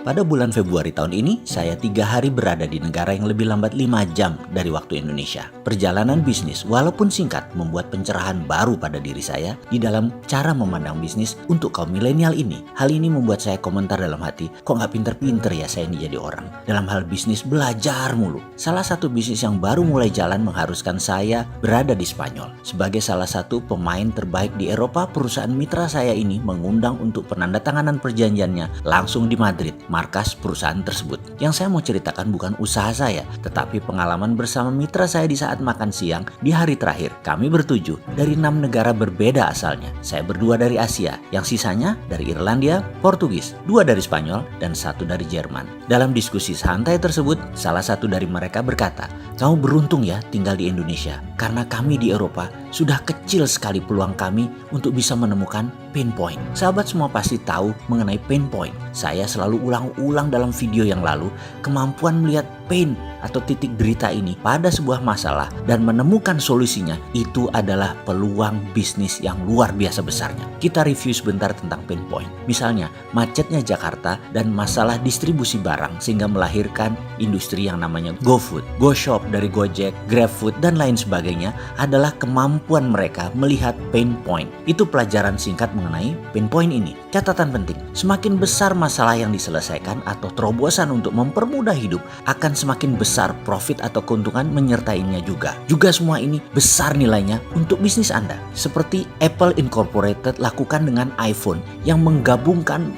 Pada bulan Februari tahun ini, saya 3 hari berada di negara yang lebih lambat 5 jam dari waktu Indonesia. Perjalanan bisnis, walaupun singkat, membuat pencerahan baru pada diri saya di dalam cara memandang bisnis untuk kaum milenial ini. Hal ini membuat saya komentar dalam hati, kok nggak pinter-pinter ya saya ini jadi orang. Dalam hal bisnis, belajar mulu. Salah satu bisnis yang baru mulai jalan mengharuskan saya berada di Spanyol. Sebagai salah satu pemain terbaik di Eropa, perusahaan mitra saya ini mengundang untuk penandatanganan perjanjiannya langsung di Madrid, markas perusahaan tersebut. Yang saya mau ceritakan bukan usaha saya, tetapi pengalaman bersama mitra saya di saat makan siang di hari terakhir. Kami bertujuh dari 6 negara berbeda asalnya. Saya berdua dari Asia, yang sisanya dari Irlandia, Portugis, 2 dari Spanyol, dan 1 dari Jerman. Dalam diskusi santai tersebut, salah satu dari mereka berkata, "Kamu beruntung ya tinggal di Indonesia, karena kami di Eropa sudah kecil sekali peluang kami untuk bisa menemukan pain point." Sahabat semua pasti tahu mengenai pain point. Saya selalu ulang-ulang dalam video yang lalu, kemampuan melihat pain atau titik derita ini pada sebuah masalah dan menemukan solusinya, itu adalah peluang bisnis yang luar biasa besarnya. Kita review sebentar tentang pain point. Misalnya, macetnya Jakarta dan masalah distribusi barang sehingga melahirkan industri yang namanya GoFood, GoShop dari Gojek, GrabFood, dan lain sebagainya adalah kemampuan mereka melihat pain point. Itu pelajaran singkat mengenai pain point ini. Catatan penting, semakin besar masalah yang diselesaikan atau terobosan untuk mempermudah hidup, akan semakin besar profit atau keuntungan menyertainya juga. Juga semua ini besar nilainya untuk bisnis Anda. Seperti Apple Incorporated lakukan dengan iPhone yang menggabungkan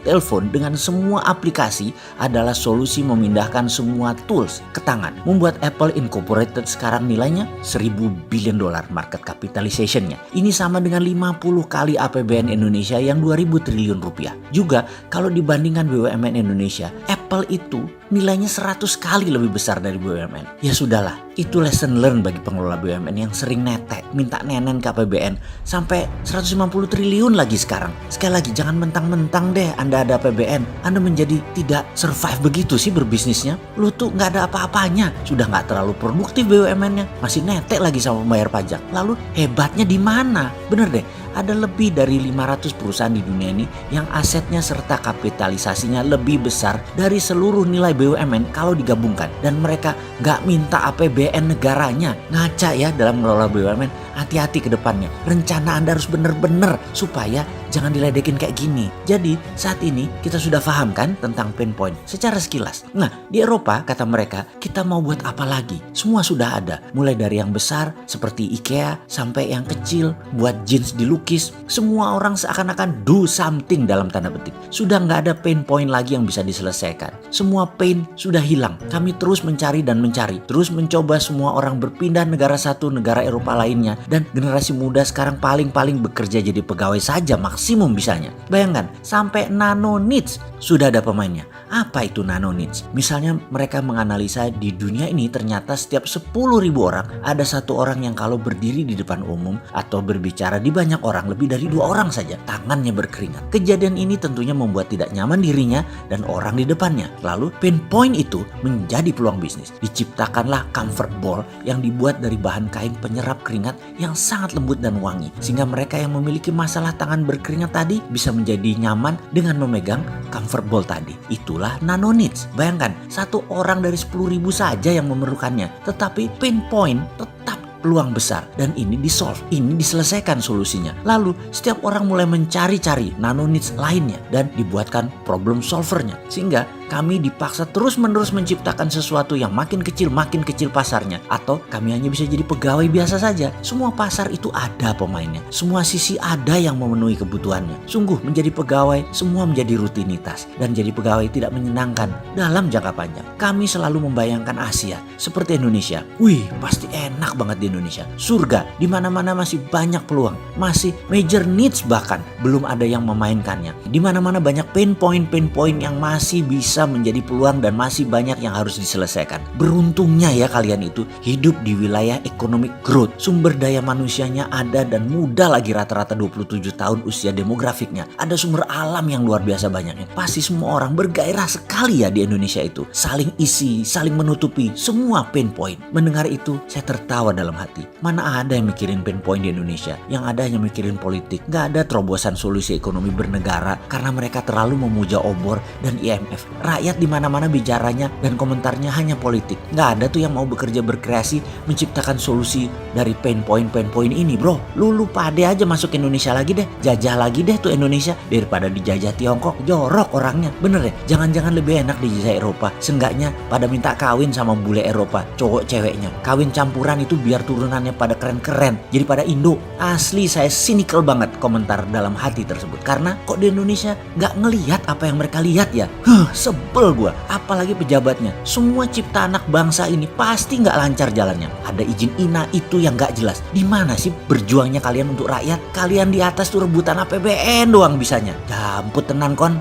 telepon dengan semua aplikasi adalah solusi memindahkan semua tools ke tangan. Membuat Apple Incorporated sekarang nilainya $1.000 billion market capitalization-nya. Ini sama dengan 50 kali APBN Indonesia yang 2.000 triliun rupiah. Juga kalau dibandingkan BUMN Indonesia, Apple itu nilainya 100 kali lebih besar dari BUMN. Ya sudahlah, itu lesson learn bagi pengelola BUMN yang sering netek, minta nenen ke APBN sampai 150 triliun lagi sekarang. Sekali lagi, jangan mentang-mentang deh Anda ada APBN, Anda menjadi tidak survive begitu sih berbisnisnya. Lu tuh nggak ada apa-apanya, sudah nggak terlalu produktif BUMN-nya, masih netek lagi sama pembayar pajak. Lalu hebatnya di mana? Bener deh, ada lebih dari 500 perusahaan di dunia ini yang asetnya serta kapitalisasinya lebih besar dari seluruh nilai BUMN kalau digabungkan. Dan mereka nggak minta APBN negaranya. Ngaca ya dalam mengelola BUMN, hati-hati ke depannya. Rencana Anda harus bener-bener supaya jangan diledekin kayak gini. Jadi saat ini kita sudah paham kan tentang pain point secara sekilas. Nah, di Eropa kata mereka, kita mau buat apa lagi? Semua sudah ada. Mulai dari yang besar seperti IKEA sampai yang kecil buat jeans dilukis. Semua orang seakan-akan do something dalam tanda petik. Sudah nggak ada pain point lagi yang bisa diselesaikan. Semua pain sudah hilang. Kami terus mencari dan mencari. Terus mencoba semua orang berpindah negara satu negara Eropa lainnya. Dan generasi muda sekarang paling-paling bekerja jadi pegawai saja maksimum bisanya. Bayangkan, sampai nano niche sudah ada pemainnya. Apa itu nano niche? Misalnya mereka menganalisa di dunia ini ternyata setiap 10.000 orang ada 1 orang yang kalau berdiri di depan umum atau berbicara di banyak orang, lebih dari 2 orang saja tangannya berkeringat. Kejadian ini tentunya membuat tidak nyaman dirinya dan orang di depannya. Lalu pain point itu menjadi peluang bisnis. Diciptakanlah comfort ball yang dibuat dari bahan kain penyerap keringat yang sangat lembut dan wangi, sehingga mereka yang memiliki masalah tangan berkeringat tadi bisa menjadi nyaman dengan memegang comfort ball tadi. Itulah nano niche. Bayangkan, 1 orang dari 10.000 saja yang memerlukannya, tetapi pain point tetap peluang besar dan ini disolve, ini diselesaikan solusinya. Lalu setiap orang mulai mencari-cari nano niche lainnya dan dibuatkan problem solvernya, sehingga kami dipaksa terus-menerus menciptakan sesuatu yang makin kecil pasarnya, atau kami hanya bisa jadi pegawai biasa saja. Semua pasar itu ada pemainnya, semua sisi ada yang memenuhi kebutuhannya. Sungguh menjadi pegawai semua menjadi rutinitas dan jadi pegawai tidak menyenangkan dalam jangka panjang. Kami selalu membayangkan Asia seperti Indonesia. Wih, pasti enak banget di Indonesia. Surga, di mana-mana masih banyak peluang, masih major needs bahkan belum ada yang memainkannya. Di mana-mana banyak pain point yang masih bisa bisa menjadi peluang dan masih banyak yang harus diselesaikan. Beruntungnya ya kalian itu hidup di wilayah economic growth. Sumber daya manusianya ada dan muda lagi, rata-rata 27 tahun usia demografiknya. Ada sumber alam yang luar biasa banyaknya. Pasti semua orang bergairah sekali ya di Indonesia itu. Saling isi, saling menutupi semua pain point. Mendengar itu saya tertawa dalam hati. Mana ada yang mikirin pain point di Indonesia? Yang ada hanya mikirin politik. Gak ada terobosan solusi ekonomi bernegara karena mereka terlalu memuja obor dan IMF. Rakyat di mana-mana bicaranya dan komentarnya hanya politik. Nggak ada tuh yang mau bekerja berkreasi menciptakan solusi dari pain point ini, bro. Lu pade aja masuk Indonesia lagi deh, jajah lagi deh tuh Indonesia daripada dijajah Tiongkok. Jorok orangnya, bener ya. Jangan-jangan lebih enak dijajah Eropa. Seenggaknya pada minta kawin sama bule Eropa, cowok ceweknya. Kawin campuran itu biar turunannya pada keren-keren, jadi pada Indo. Asli saya cynical banget komentar dalam hati tersebut. Karena kok di Indonesia nggak ngelihat apa yang mereka lihat ya. Sebel gua. Apalagi pejabatnya. Semua cipta anak bangsa ini pasti nggak lancar jalannya. Ada izin INA itu yang nggak jelas. Di mana sih berjuangnya kalian untuk rakyat? Kalian di atas tuh rebutan APBN doang bisanya. Jamput tenan kon.